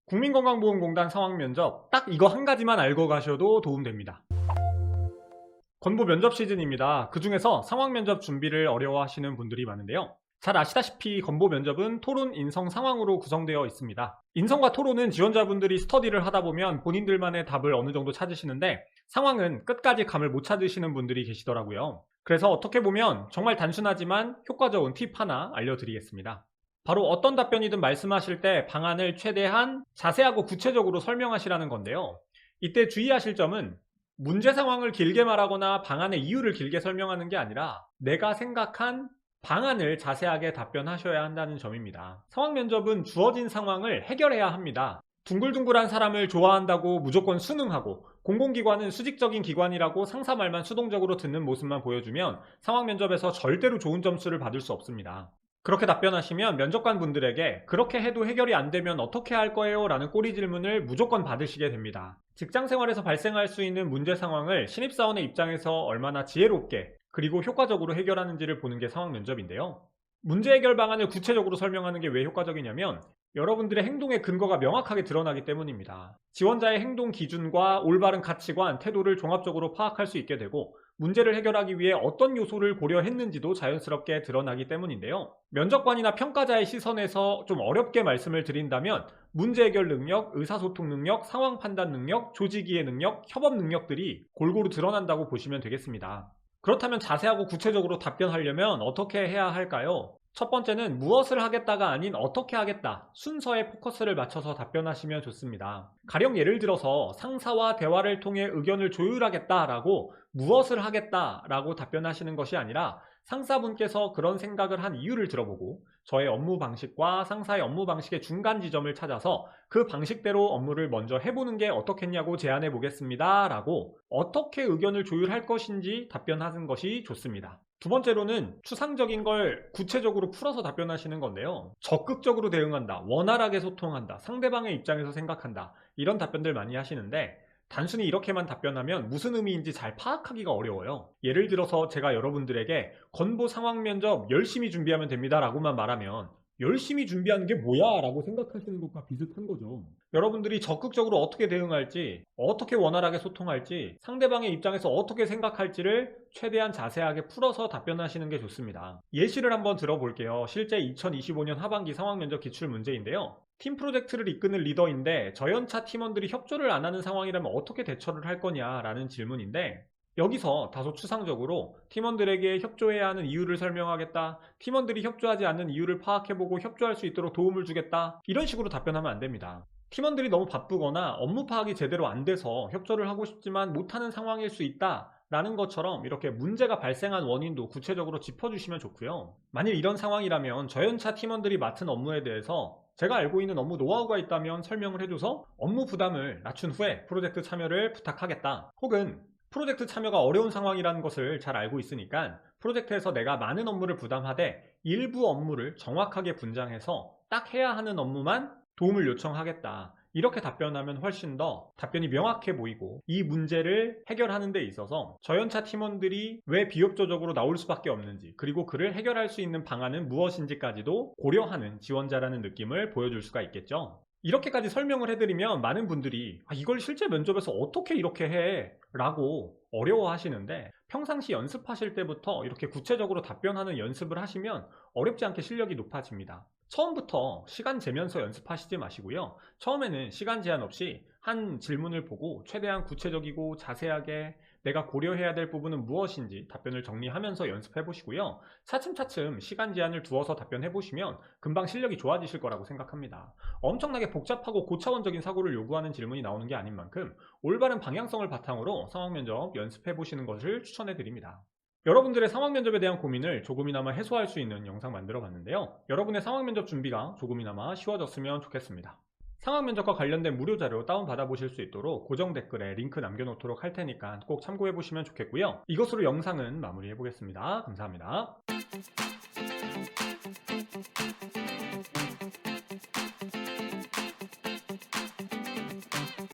국민건강보험공단 상황면접 딱 이거 한 가지만 알고 가셔도 도움됩니다. 건보 면접 시즌입니다. 그 중에서 상황면접 준비를 어려워하시는 분들이 많은데요. 잘 아시다시피 건보 면접은 토론, 인성, 상황으로 구성되어 있습니다. 인성과 토론은 지원자분들이 스터디를 하다 보면 본인들만의 답을 어느 정도 찾으시는데, 상황은 끝까지 감을 못 찾으시는 분들이 계시더라고요. 그래서 어떻게 보면 정말 단순하지만 효과적인 팁 하나 알려드리겠습니다. 바로 어떤 답변이든 말씀하실 때 방안을 최대한 자세하고 구체적으로 설명하시라는 건데요. 이때 주의하실 점은 문제 상황을 길게 말하거나 방안의 이유를 길게 설명하는 게 아니라 내가 생각한 방안을 자세하게 답변하셔야 한다는 점입니다. 상황 면접은 주어진 상황을 해결해야 합니다. 둥글둥글한 사람을 좋아한다고 무조건 순응하고, 공공기관은 수직적인 기관이라고 상사 말만 수동적으로 듣는 모습만 보여주면 상황 면접에서 절대로 좋은 점수를 받을 수 없습니다. 그렇게 답변하시면 면접관 분들에게 그렇게 해도 해결이 안 되면 어떻게 할 거예요? 라는 꼬리 질문을 무조건 받으시게 됩니다. 직장 생활에서 발생할 수 있는 문제 상황을 신입사원의 입장에서 얼마나 지혜롭게 그리고 효과적으로 해결하는지를 보는 게 상황 면접인데요. 문제 해결 방안을 구체적으로 설명하는 게 왜 효과적이냐면 여러분들의 행동의 근거가 명확하게 드러나기 때문입니다. 지원자의 행동 기준과 올바른 가치관, 태도를 종합적으로 파악할 수 있게 되고, 문제를 해결하기 위해 어떤 요소를 고려했는지도 자연스럽게 드러나기 때문인데요. 면접관이나 평가자의 시선에서 좀 어렵게 말씀을 드린다면 문제 해결 능력, 의사소통 능력, 상황 판단 능력, 조직 이해 능력, 협업 능력들이 골고루 드러난다고 보시면 되겠습니다. 그렇다면 자세하고 구체적으로 답변하려면 어떻게 해야 할까요? 첫 번째는 무엇을 하겠다가 아닌 어떻게 하겠다, 순서에 포커스를 맞춰서 답변하시면 좋습니다. 가령 예를 들어서 상사와 대화를 통해 의견을 조율하겠다라고 무엇을 하겠다라고 답변하시는 것이 아니라 상사분께서 그런 생각을 한 이유를 들어보고 저의 업무 방식과 상사의 업무 방식의 중간 지점을 찾아서 그 방식대로 업무를 먼저 해보는 게 어떻겠냐고 제안해 보겠습니다 라고 어떻게 의견을 조율할 것인지 답변하는 것이 좋습니다. 두 번째로는 추상적인 걸 구체적으로 풀어서 답변하시는 건데요. 적극적으로 대응한다, 원활하게 소통한다, 상대방의 입장에서 생각한다, 이런 답변들 많이 하시는데 단순히 이렇게만 답변하면 무슨 의미인지 잘 파악하기가 어려워요. 예를 들어서 제가 여러분들에게 건보 상황 면접 열심히 준비하면 됩니다 라고만 말하면 열심히 준비하는 게 뭐야? 라고 생각하시는 것과 비슷한 거죠. 여러분들이 적극적으로 어떻게 대응할지, 어떻게 원활하게 소통할지, 상대방의 입장에서 어떻게 생각할지를 최대한 자세하게 풀어서 답변하시는 게 좋습니다. 예시를 한번 들어볼게요. 실제 2025년 하반기 상황 면접 기출 문제인데요. 팀 프로젝트를 이끄는 리더인데 저연차 팀원들이 협조를 안 하는 상황이라면 어떻게 대처를 할 거냐라는 질문인데, 여기서 다소 추상적으로 팀원들에게 협조해야 하는 이유를 설명하겠다, 팀원들이 협조하지 않는 이유를 파악해보고 협조할 수 있도록 도움을 주겠다, 이런 식으로 답변하면 안 됩니다. 팀원들이 너무 바쁘거나 업무 파악이 제대로 안 돼서 협조를 하고 싶지만 못하는 상황일 수 있다 라는 것처럼 이렇게 문제가 발생한 원인도 구체적으로 짚어주시면 좋고요. 만일 이런 상황이라면 저연차 팀원들이 맡은 업무에 대해서 제가 알고 있는 업무 노하우가 있다면 설명을 해줘서 업무 부담을 낮춘 후에 프로젝트 참여를 부탁하겠다, 혹은 프로젝트 참여가 어려운 상황이라는 것을 잘 알고 있으니까 프로젝트에서 내가 많은 업무를 부담하되 일부 업무를 정확하게 분장해서 딱 해야 하는 업무만 도움을 요청하겠다, 이렇게 답변하면 훨씬 더 답변이 명확해 보이고 이 문제를 해결하는 데 있어서 저연차 팀원들이 왜 비협조적으로 나올 수밖에 없는지, 그리고 그를 해결할 수 있는 방안은 무엇인지까지도 고려하는 지원자라는 느낌을 보여줄 수가 있겠죠. 이렇게까지 설명을 해드리면 많은 분들이 이걸 실제 면접에서 어떻게 이렇게 해? 라고 어려워하시는데, 평상시 연습하실 때부터 이렇게 구체적으로 답변하는 연습을 하시면 어렵지 않게 실력이 높아집니다. 처음부터 시간 재면서 연습하시지 마시고요. 처음에는 시간 제한 없이 한 질문을 보고 최대한 구체적이고 자세하게 내가 고려해야 될 부분은 무엇인지 답변을 정리하면서 연습해 보시고요. 차츰차츰 시간 제한을 두어서 답변해 보시면 금방 실력이 좋아지실 거라고 생각합니다. 엄청나게 복잡하고 고차원적인 사고를 요구하는 질문이 나오는 게 아닌 만큼 올바른 방향성을 바탕으로 상황 면접 연습해 보시는 것을 추천해 드립니다. 여러분들의 상황 면접에 대한 고민을 조금이나마 해소할 수 있는 영상 만들어 봤는데요. 여러분의 상황 면접 준비가 조금이나마 쉬워졌으면 좋겠습니다. 상황 면접과 관련된 무료 자료 다운받아 보실 수 있도록 고정 댓글에 링크 남겨놓도록 할 테니까 꼭 참고해 보시면 좋겠고요. 이것으로 영상은 마무리해 보겠습니다. 감사합니다.